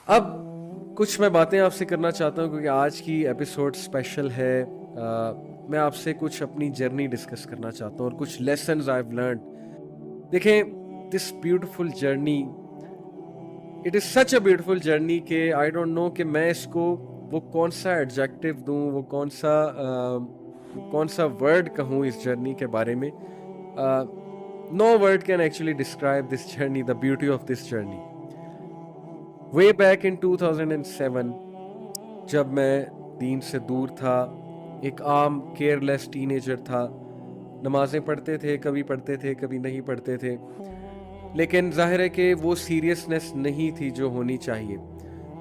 अब कुछ मैं बातें आपसे करना चाहता हूँ क्योंकि आज की एपिसोड स्पेशल है। मैं आपसे कुछ अपनी जर्नी डिस्कस करना चाहता हूँ और कुछ लेसन्स आई हैव लर्नड। देखें, this beautiful journey, it is such a beautiful journey कि आई डोंट नो कि मैं इसको वो कौन सा एडजेक्टिव दूँ, वो कौन सा वर्ड कहूँ इस जर्नी के बारे में। No word can actually describe this journey, the beauty of this journey. Way back in 2007 जब मैं दीन से दूर था, एक आम केयरलेस टीनेजर था, नमाजें पढ़ते थे, कभी नहीं पढ़ते थे, लेकिन जाहिर है कि वो सीरियसनेस नहीं थी जो होनी चाहिए।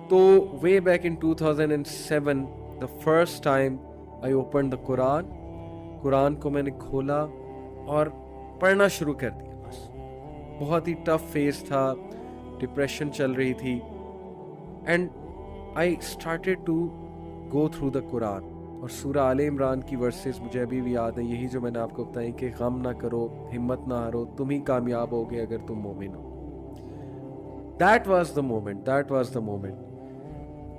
तो वे back in 2007 the first time I open the Quran को मैंने खोला और पढ़ना शुरू कर दिया। बस बहुत ही टफ फेज था, डिप्रेशन चल रही थी, and I started to go through the Quran. और सूरह आले इमरान की वर्सेस मुझे अभी भी याद है, यही जो मैंने आपको बताई कि गम ना करो, हिम्मत ना हारो, तुम ही कामयाब होगे अगर तुम मोमिन हो। दैट वाज द मोमेंट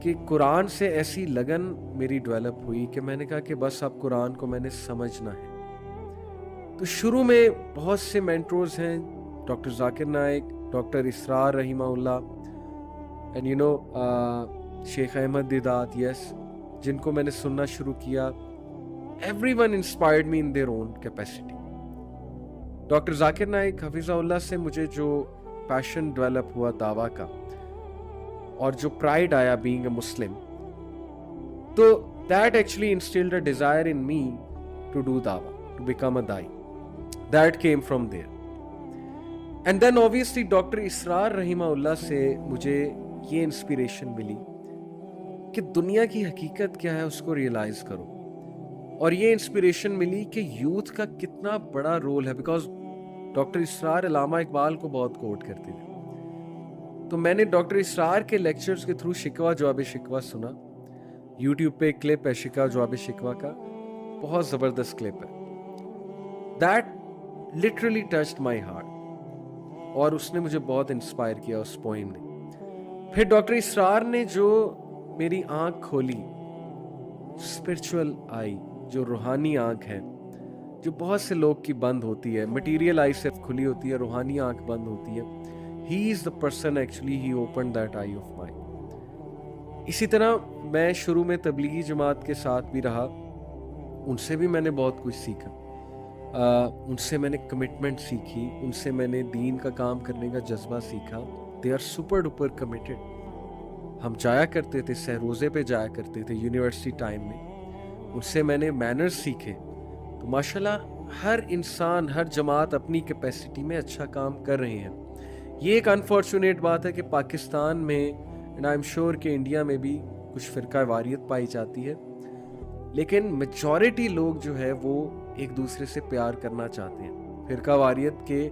कि कुरान से ऐसी लगन मेरी डेवलप हुई कि मैंने कहा कि बस अब कुरान को मैंने समझना है। तो शुरू में बहुत से मेंटर्स हैं, डॉक्टर जाकिर नाइक, डॉक्टर इसरार रहीमाहुल्लाह, एंड शेख अहमद दिदात, यस, जिनको मैंने सुनना शुरू किया। Everyone inspired me in their own capacity. Doctor Zakir Naik हफिज़हुल्लाह से मुझे जो पैशन डेवलप हुआ दावा का और जो प्राइड आया बीइंग अ मुस्लिम, तो that actually instilled a desire in me to do दावा, टू बिकम अ दाई। That came from there. And then obviously doctor Israr रहीमाहुल्लाह से मुझे ये इंस्पिरेशन मिली कि दुनिया की हकीकत क्या है उसको रियलाइज करो। और ये इंस्पिरेशन मिली कि यूथ का कितना बड़ा रोल है, बिकॉज डॉक्टर इसरार अल्लामा इकबाल को बहुत कोट करते थे। तो मैंने डॉक्टर इसरार के लेक्चर्स के थ्रू शिकवा जवाब शिकवा सुना। यूट्यूब पे एक क्लिप है शिकवा जवाब शिकवा का, बहुत ज़बरदस्त क्लिप है। That literally touched my heart और उसने मुझे बहुत इंस्पायर किया उस पोइम ने। फिर डॉक्टर इसरार ने जो मेरी आंख खोली, स्पिरिचुअल आई, जो रूहानी आंख है, जो बहुत से लोग की बंद होती है, मटीरियल आई सिर्फ खुली होती है, रूहानी आंख बंद होती है। He is the person actually he open that I of mind. इसी तरह मैं शुरू में तबलीगी जमात के साथ भी रहा, उनसे भी मैंने बहुत कुछ सीखा। उनसे मैंने कमिटमेंट सीखी, उनसे मैंने दीन का काम करने का जज्बा सीखा। They are super duper committed. हम जाया करते थे, सहरोज़े पे जाया करते थे यूनिवर्सिटी टाइम में, उनसे मैंने मैनर्स सीखे। तो माशाल्लाह हर इंसान, हर जमात अपनी कैपेसिटी में अच्छा काम कर रहे हैं। ये एक अनफॉर्चुनेट बात है कि पाकिस्तान में, एंड आई एम श्योर कि इंडिया में भी कुछ फ़िरका वारियत पाई जाती है, लेकिन मेजॉरिटी लोग जो है वो एक दूसरे से प्यार करना चाहते हैं, फ़िरका वारियत के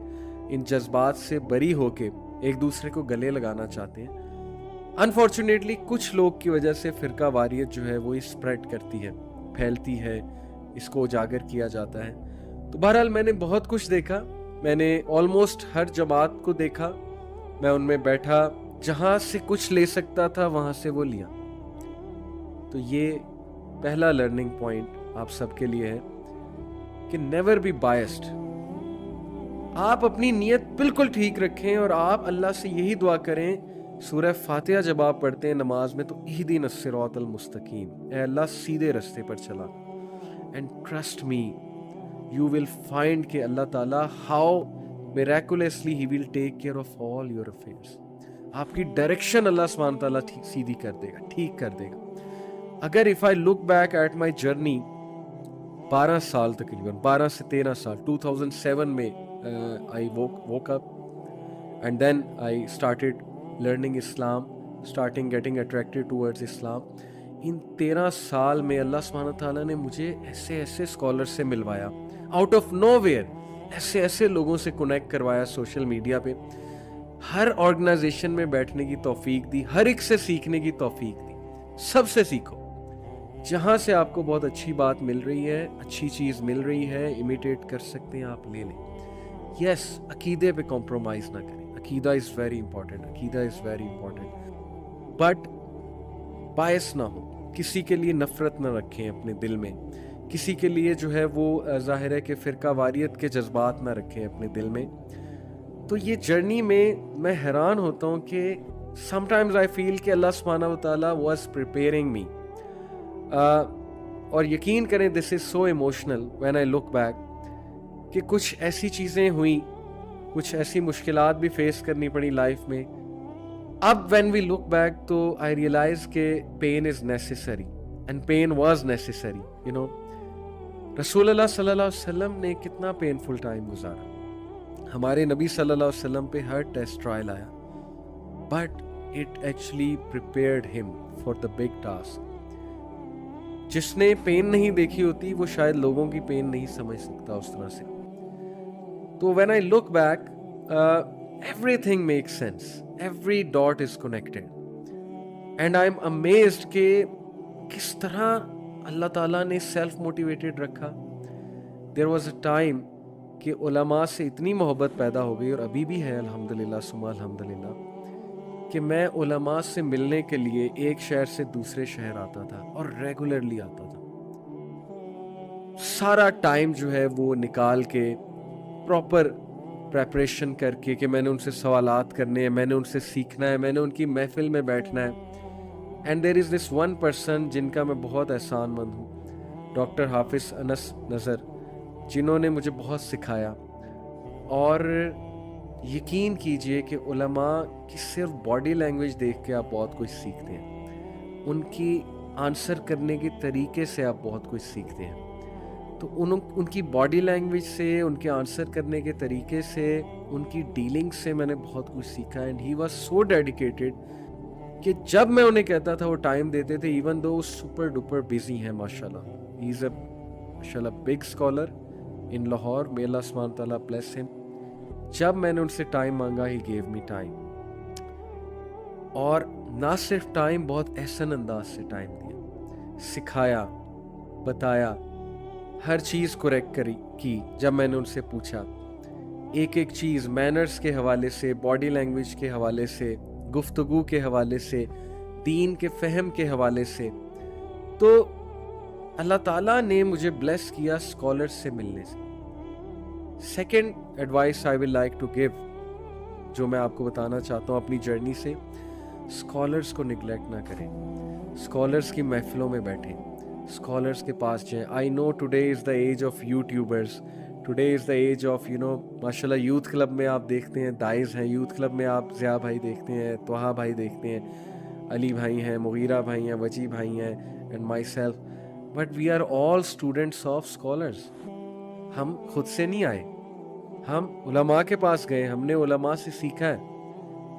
इन जज्बात से बरी होके एक दूसरे को गले लगाना चाहते हैं। अनफॉर्चुनेटली कुछ लोग की वजह से फ़िरका वारियत जो है वो स्प्रेड करती है, फैलती है, इसको उजागर किया जाता है। तो बहरहाल मैंने बहुत कुछ देखा, मैंने ऑलमोस्ट हर जमात को देखा, मैं उनमें बैठा, जहाँ से कुछ ले सकता था वहाँ से वो लिया। तो ये पहला लर्निंग पॉइंट आप सबके लिए है कि नेवर बी बायस्ड। आप अपनी नीयत बिल्कुल ठीक रखें और आप अल्लाह से यही दुआ करें, सूरह फातिहा जब आप पढ़ते हैं नमाज में, तो इहदिनस सिरातल मुस्तकीम, ए अल्लाह सीधे रास्ते पर चला। And trust me, you will find कि अल्लाह ताला how miraculously he will take care of all your affairs. आपकी डायरेक्शन अल्लाह सुब्हान ताला सीधी कर देगा, ठीक कर देगा। अगर if I look back at my journey, 12 साल तकरीबन 12 से 13 साल, 2007 में आई woke up and then I started learning Islam, starting getting attracted towards Islam. इन 13 साल में अल्लाह सुब्हानहू तआला ने मुझे ऐसे ऐसे स्कॉलर से मिलवाया, आउट ऑफ नोवेयर ऐसे ऐसे लोगों से कनेक्ट करवाया सोशल मीडिया पे, हर ऑर्गेनाइजेशन में बैठने की तौफीक दी, हर एक से सीखने की तौफीक दी। सबसे सीखो, जहाँ से आपको बहुत अच्छी बात मिल रही है, अच्छी चीज़ मिल रही है, इमिटेट कर सकते हैं आप, ले लें। यस, अकीदे पे कॉम्प्रोमाइज़ ना करें, अकीदा इज़ वेरी इंपॉर्टेंट, अकीदा इज़ वेरी इंपॉर्टेंट। बट बायस ना हो, किसी के लिए नफरत ना रखें अपने दिल में, किसी के लिए जो है वो ज़ाहिर है कि फ़िरका वारियत के जज्बात ना रखें अपने दिल में। तो ये जर्नी में मैं हैरान होता हूँ कि समटाइम्स आई फील कि अल्लाह सुब्हानहू व तआला वाज प्रिपेयरिंग मी। और यकीन करें this is so emotional when I look back कि कुछ ऐसी चीज़ें हुई, कुछ ऐसी मुश्किलात भी फेस करनी पड़ी लाइफ में। अब व्हेन वी लुक बैक तो आई रियलाइज के pain is necessary and pain was necessary, you know. रसूलुल्लाह सल्लल्लाहु अलैहि वसल्लम ने कितना पेनफुल टाइम गुजारा, हमारे नबी सल्लल्लाहु अलैहि वसल्लम पे हर टेस्ट ट्रायल आया, but it actually prepared him for the big task. जिसने पेन नहीं देखी होती वो शायद लोगों की पेन नहीं समझ सकता उस तरह से। तो when I look back everything makes sense, every dot is connected and I'm amazed कि किस तरह अल्लाह ताला ने सेल्फ मोटिवेटेड रखा। There was a time कि उलमा से इतनी मोहब्बत पैदा हो गई, और अभी भी है अल्हम्दुलिल्लाह सुम्मा अल्हम्दुलिल्लाह, कि मैं उलमा से मिलने के लिए एक शहर से दूसरे शहर आता था और रेगुलरली आता था। सारा टाइम जो है वो निकाल के प्रॉपर प्रेपरेशन करके कि मैंने उनसे सवालात करने हैं, मैंने उनसे सीखना है, मैंने उनकी महफिल में बैठना है। And there is this one person जिनका मैं बहुत एहसानमंद हूँ, डॉक्टर हाफिज़ अनस नज़र, जिन्होंने मुझे बहुत सिखाया। और यकीन कीजिए कि उलमा की सिर्फ बॉडी लैंग्वेज देख के आप बहुत कुछ सीखते हैं, उनकी आंसर करने के तरीके से आप बहुत कुछ सीखते हैं। तो उनकी बॉडी लैंग्वेज से, उनके आंसर करने के तरीके से, उनकी डीलिंग से मैंने बहुत कुछ सीखा। And he was so dedicated कि जब मैं उन्हें कहता था वो टाइम देते थे, even though super duper busy हैं माशाल्लाह। ही इज़ अ माशाल्लाह बिग स्कॉलर इन लाहौर, मे अल्लाह सुब्हानहू तआला ब्लेस हिम। जब मैंने उनसे टाइम मांगा, ही गेव मी टाइम, और ना सिर्फ टाइम, बहुत एहसन अंदाज से टाइम दिया, सिखाया, बताया, हर चीज़ करेक्ट की। जब मैंने उनसे पूछा एक एक चीज़ मैनर्स के हवाले से, बॉडी लैंग्वेज के हवाले से, गुफ्तगू के हवाले से, दीन के फ़हम के हवाले से, तो अल्लाह ताला ने मुझे ब्लेस किया स्कॉलर्स से मिलने से। Second advice I will like to give, जो मैं आपको बताना चाहता हूँ अपनी जर्नी से, स्कॉलर्स को निगलेक्ट ना करें, स्कॉलर्स की महफिलों में बैठें, स्कॉलर्स के पास जाएं। I know today is the age of YouTubers, today is the age of माशाल्लाह यूथ क्लब में आप देखते हैं दाइज हैं, यूथ क्लब में आप ज़िया भाई देखते हैं, तोहा भाई देखते हैं, अली भाई हैं, मुगीरा भाई हैं, वजी भाई हैं, and myself. But we are all students of scholars. हम खुद से नहीं आए, हम उलमा के पास गए, हमने उलमा से सीखा है,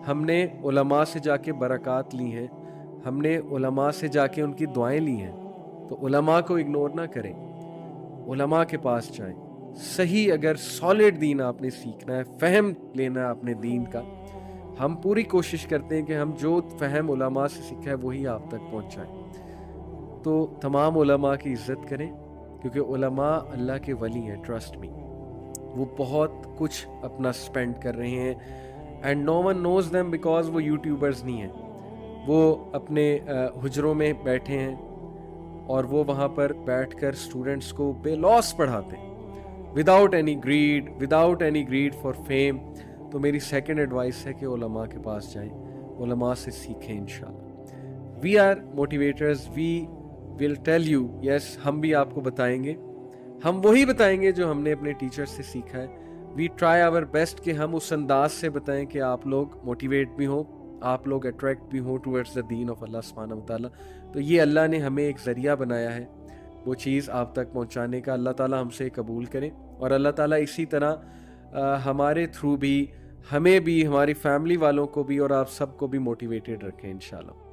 हमने उलमा से जाके बरक़ात ली हैं, हमने उलमा से जाके उनकी दुआएं ली हैं। तो उलमा को इग्नोर ना करें, उलमा के पास जाएं। सही अगर सॉलिड दीन आपने सीखना है, फ़हम लेना है अपने दीन का, हम पूरी कोशिश करते हैं कि हम जो फ़हम उलमा से सीखा है वही आप तक पहुंचाएं। तो तमाम उलमा की इज़्ज़त करें, क्योंकि उलमा अल्लाह के वली हैं, ट्रस्ट मी। वो बहुत कुछ अपना स्पेंड कर रहे हैं, and no one knows them because वो यूट्यूबर्स नहीं हैं। वो अपने हुजरों में बैठे हैं और वो वहाँ पर बैठकर स्टूडेंट्स को बेलौस पढ़ाते हैं, without any greed for fame. तो मेरी सेकंड एडवाइस है कि उलमा के पास जाएं, उलमा से सीखें इंशाल्लाह। We are motivators, we will tell you, yes, हम भी आपको बताएंगे, हम वही बताएंगे जो हमने अपने टीचर से सीखा है। वी ट्राई आवर बेस्ट कि हम उस अंदाज से बताएं कि आप लोग मोटिवेट भी हों, आप लोग अट्रैक्ट भी हों टुवर्ड्स द दीन ऑफ अल्लाह सुब्हानहू व तआला। तो ये अल्लाह ने हमें एक ज़रिया बनाया है वो चीज़ आप तक पहुंचाने का। अल्लाह ताला हमसे कबूल करें, और अल्लाह ताला इसी तरह हमारे थ्रू भी, हमें भी, हमारी फैमिली वालों को भी और आप सबको भी मोटिवेटेड रखें इंशाल्लाह।